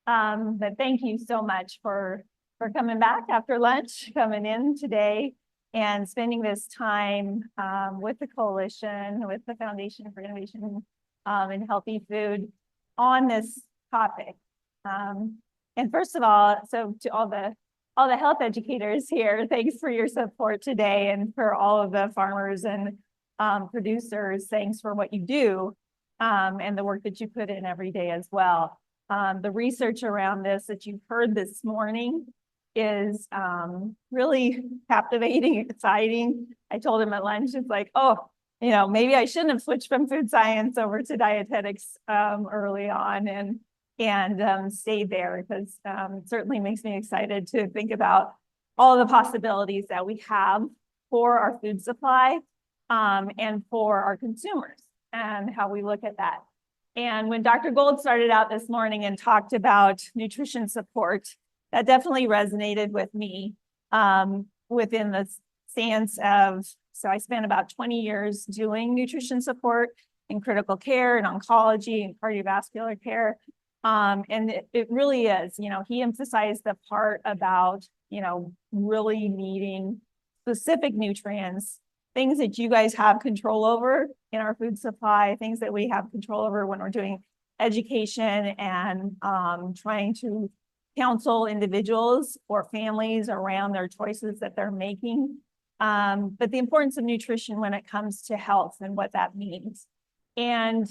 But thank you so much for coming back after lunch, coming in today and spending this time with the coalition, with the Foundation for Innovation in Healthy Food on this topic. And first of all, so to all the health educators here, thanks for your support today, and for all of the farmers and producers, thanks for what you do and the work that you put in every day as well. The research around this that you've heard this morning is really captivating, exciting. I told him at lunch, it's like, oh, you know, maybe I shouldn't have switched from food science over to dietetics early on and stayed there, because it certainly makes me excited to think about all the possibilities that we have for our food supply and for our consumers and how we look at that. And when Dr. Gold started out this morning and talked about nutrition support, that definitely resonated with me within the stance of, so I spent about 20 years doing nutrition support in critical care and oncology and cardiovascular care. And it really is, you know, he emphasized the part about, you know, really needing specific nutrients, things that you guys have control over in our food supply, things that we have control over when we're doing education and trying to counsel individuals or families around their choices that they're making. But the importance of nutrition when it comes to health and what that means. And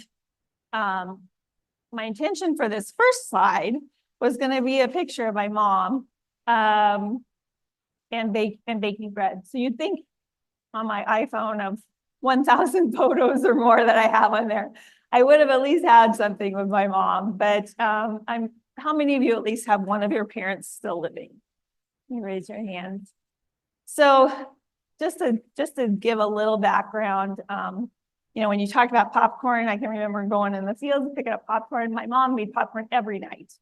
my intention for this first slide was going to be a picture of my mom and baking bread. So you'd think on my iPhone of 1,000 photos or more that I have on there, I would have at least had something with my mom. But how many of you at least have one of your parents still living? You raise your hand. So just to give a little background, you know, when you talk about popcorn, I can remember going in the fields and picking up popcorn. My mom made popcorn every night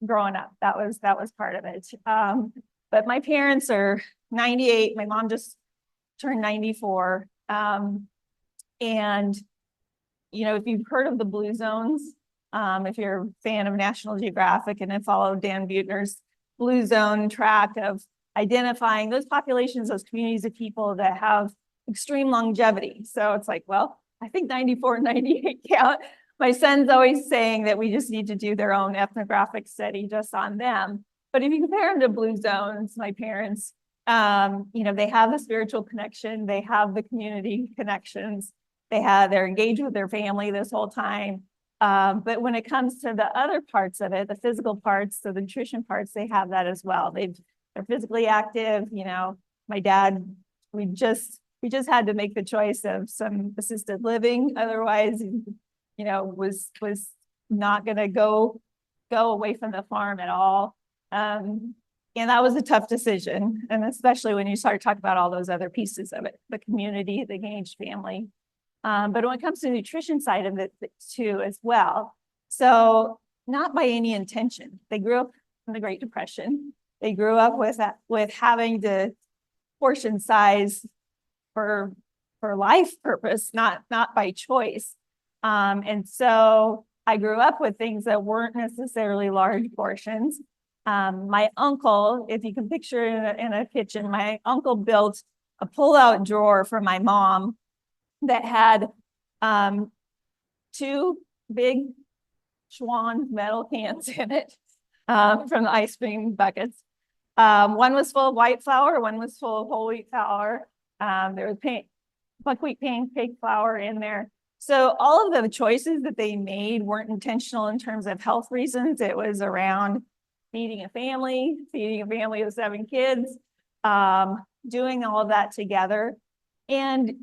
growing up. That was part of it. But my parents are 98. My mom just turned 94. And, you know, if you've heard of the blue zones, if you're a fan of National Geographic and have followed Dan Buettner's blue zone track of identifying those populations, those communities of people that have extreme longevity. So it's like, well, I think 94 and 98 count. My son's always saying that we just need to do their own ethnographic study just on them. But if you compare them to blue zones, my parents, you know, they have the spiritual connection, they have the community connections, they're engaged with their family this whole time. But when it comes to the other parts of it, the physical parts, so the nutrition parts, they have that as well. They're physically active. You know, my dad, we just had to make the choice of some assisted living. Otherwise, you know, was not going to go away from the farm at all. And that was a tough decision. And especially when you start talking about all those other pieces of it, the community, the engaged family. But when it comes to the nutrition side of it too, as well. So not by any intention. They grew up in the Great Depression. They grew up with having to portion size for life purpose, not by choice. And so I grew up with things that weren't necessarily large portions. My uncle, if you can picture in a kitchen, my uncle built a pull-out drawer for my mom that had 2 big Schwan metal cans in it from the ice cream buckets. One was full of white flour, one was full of whole wheat flour. There was buckwheat pancake flour in there. So all of the choices that they made weren't intentional in terms of health reasons. It was around feeding a family of 7 kids, doing all of that together. And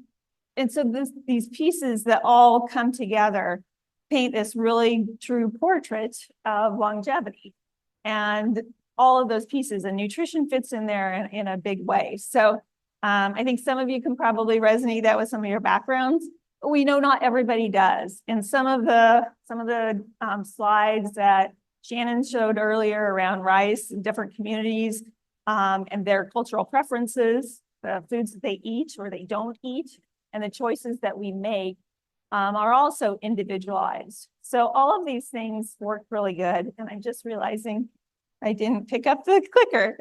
so these pieces that all come together paint this really true portrait of longevity. And all of those pieces, and nutrition fits in there in a big way. So I think some of you can probably resonate that with some of your backgrounds. We know not everybody does. And some of the slides that Shannon showed earlier around rice in different communities and their cultural preferences, the foods that they eat or they don't eat, and the choices that we make are also individualized. So all of these things work really good. And I'm just realizing I didn't pick up the clicker.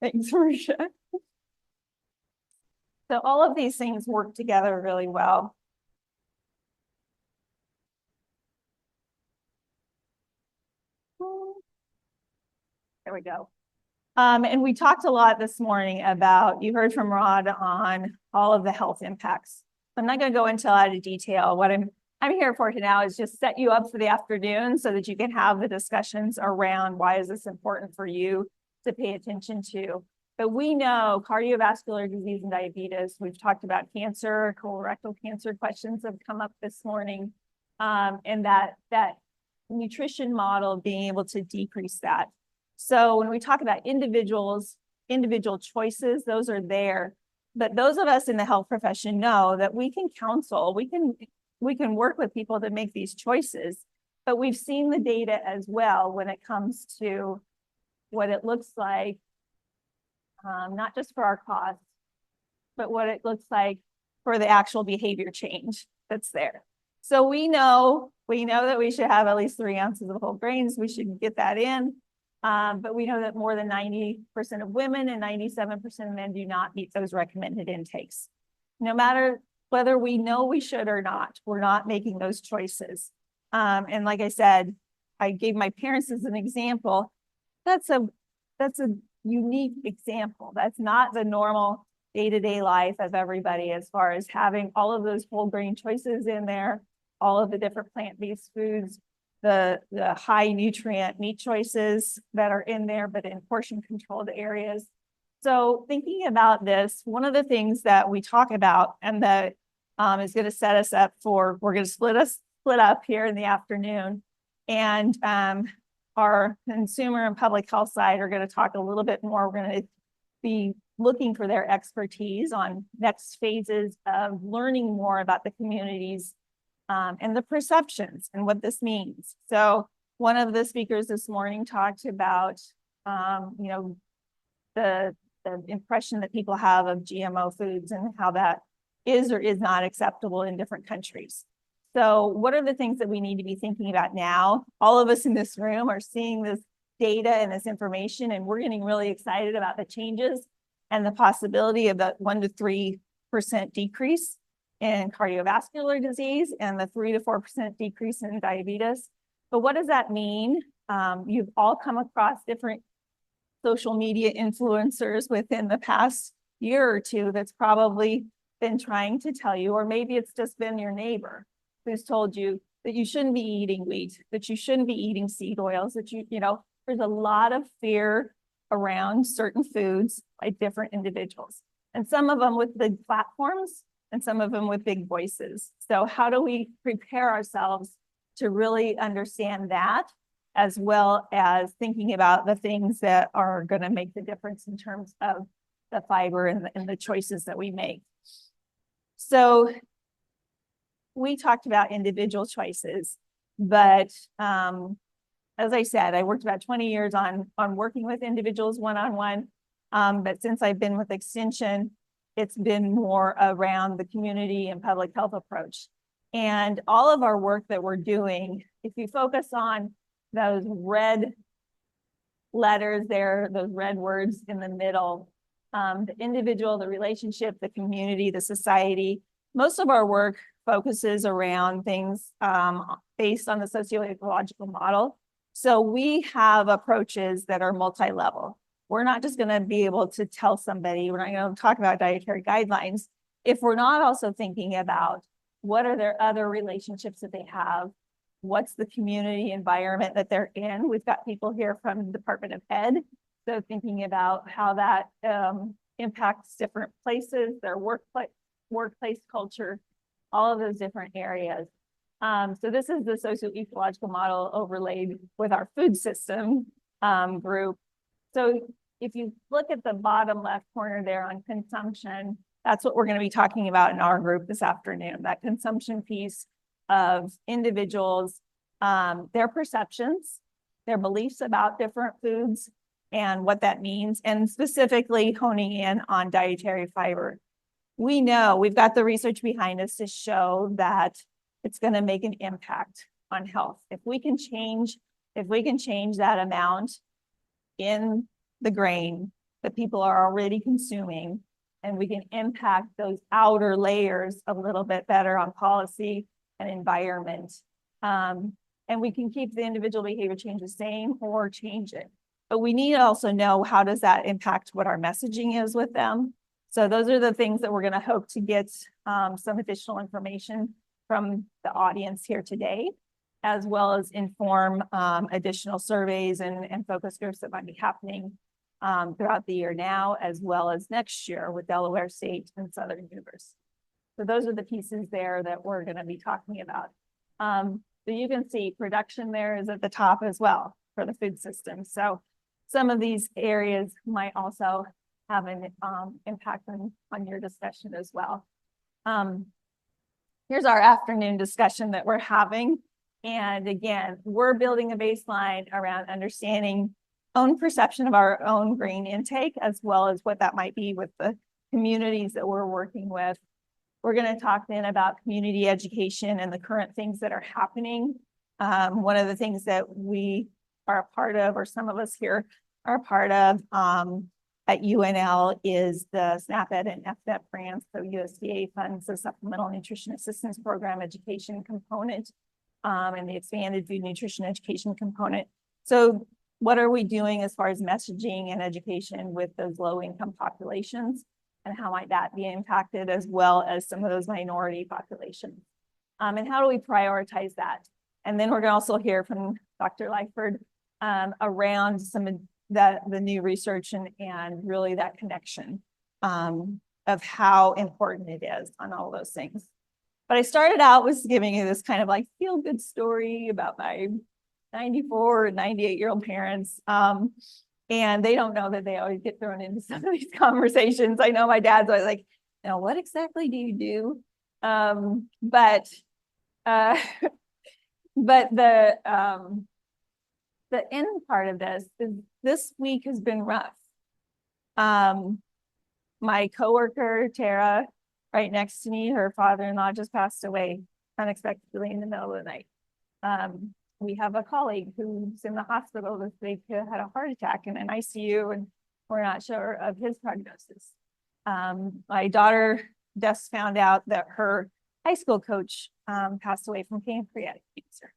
Thanks, Marisha. So all of these things work together really well. There we go. And we talked a lot this morning about, you heard from Rod on all of the health impacts. I'm not going to go into a lot of detail. What I'm here for now is just set you up for the afternoon so that you can have the discussions around why is this important for you to pay attention to. But we know cardiovascular disease and diabetes. We've talked about cancer, colorectal cancer questions have come up this morning, and that nutrition model being able to decrease that. So when we talk about individual choices, those are there. But those of us in the health profession know that we can counsel, we can work with people to make these choices. But we've seen the data as well when it comes to what it looks like, not just for our costs, but what it looks like for the actual behavior change that's there. So we know that we should have at least 3 ounces of whole grains. We should get that in. But we know that more than 90% of women and 97% of men do not meet those recommended intakes. No matter whether we know we should or not, we're not making those choices. And like I said, I gave my parents as an example. That's a unique example. That's not the normal day-to-day life of everybody as far as having all of those whole grain choices in there, all of the different plant-based foods, the high nutrient meat choices that are in there, but in portion controlled areas. So thinking about this, one of the things that we talk about and that is going to set us up for, we're going to split up here in the afternoon. And our consumer and public health side are going to talk a little bit more. We're going to be looking for their expertise on next phases of learning more about the communities and the perceptions and what this means. So one of the speakers this morning talked about, the impression that people have of GMO foods and how that is or is not acceptable in different countries. So what are the things that we need to be thinking about now? All of us in this room are seeing this data and this information, and we're getting really excited about the changes and the possibility of that 1 to 3% decrease in cardiovascular disease and the 3 to 4% decrease in diabetes. But what does that mean? You've all come across different social media influencers within the past year or two that's probably been trying to tell you, or maybe it's just been your neighbor who's told you that you shouldn't be eating wheat, that you shouldn't be eating seed oils, that there's a lot of fear around certain foods by different individuals. And some of them with big platforms and some of them with big voices. So how do we prepare ourselves to really understand that, as well as thinking about the things that are going to make the difference in terms of the fiber and the choices that we make? So we talked about individual choices, but as I said, I worked about 20 years on working with individuals one-on-one. But since I've been with Extension, it's been more around the community and public health approach. And all of our work that we're doing, if you focus on those red letters there, those red words in the middle, the individual, the relationship, the community, the society, most of our work focuses around things based on the socio-ecological model. So we have approaches that are multi-level. We're not just going to be able to tell somebody, we're not going to talk about dietary guidelines if we're not also thinking about what are their other relationships that they have, what's the community environment that they're in. We've got people here from the Department of Ed, so thinking about how that impacts different places, their workplace culture, all of those different areas. So this is the socio-ecological model overlaid with our food system group. So if you look at the bottom left corner there on consumption, that's what we're going to be talking about in our group this afternoon, that consumption piece of individuals, their perceptions, their beliefs about different foods and what that means, and specifically honing in on dietary fiber. We know we've got the research behind us to show that it's going to make an impact on health. If we can change that amount in the grain that people are already consuming, and we can impact those outer layers a little bit better on policy and environment. And we can keep the individual behavior change the same or change it. But we need to also know, how does that impact what our messaging is with them? So those are the things that we're going to hope to get some additional information from the audience here today, as well as inform additional surveys and focus groups that might be happening throughout the year now, as well as next year with Delaware State and Southern University. So those are the pieces there that we're going to be talking about. So you can see production there is at the top as well for the food system. So some of these areas might also have an impact on your discussion as well. Here's our afternoon discussion that we're having. And again, we're building a baseline around understanding own perception of our own grain intake, as well as what that might be with the communities that we're working with. We're going to talk then about community education and the current things that are happening. One of the things that we are a part of, or some of us here are a part of at UNL, is the SNAP-Ed and FDEP grants. So USDA funds the Supplemental Nutrition Assistance Program education component and the expanded food nutrition education component. So what are we doing as far as messaging and education with those low-income populations? And how might that be impacted, as well as some of those minority populations? And how do we prioritize that? And then we're going to also hear from Dr. Lyford around some of the new research and really that connection of how important it is on all those things. But I started out with giving you this kind of like feel-good story about my 94 and 98-year-old parents. And they don't know that they always get thrown into some of these conversations. I know my dad's always like, now, what exactly do you do? But the end part of this is this week has been rough. My coworker, Tara, right next to me, her father-in-law just passed away unexpectedly in the middle of the night. We have a colleague who's in the hospital this week who had a heart attack in an ICU, and we're not sure of his prognosis. My daughter just found out that her high school coach passed away from pancreatic cancer.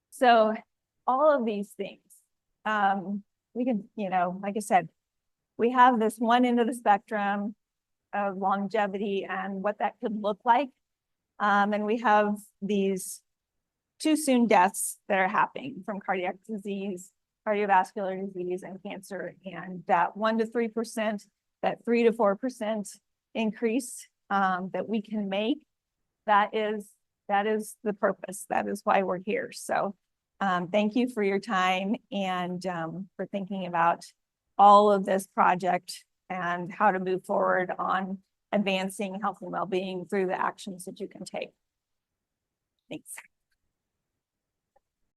So all of these things, we can, like I said, we have this one end of the spectrum of longevity and what that could look like. And we have these too soon deaths that are happening from cardiac disease, cardiovascular disease, and cancer. And that 1 to 3%, that 3 to 4% increase that we can make, that is the purpose. That is why we're here. So thank you for your time and for thinking about all of this project and how to move forward on advancing health and well-being through the actions that you can take. Thanks.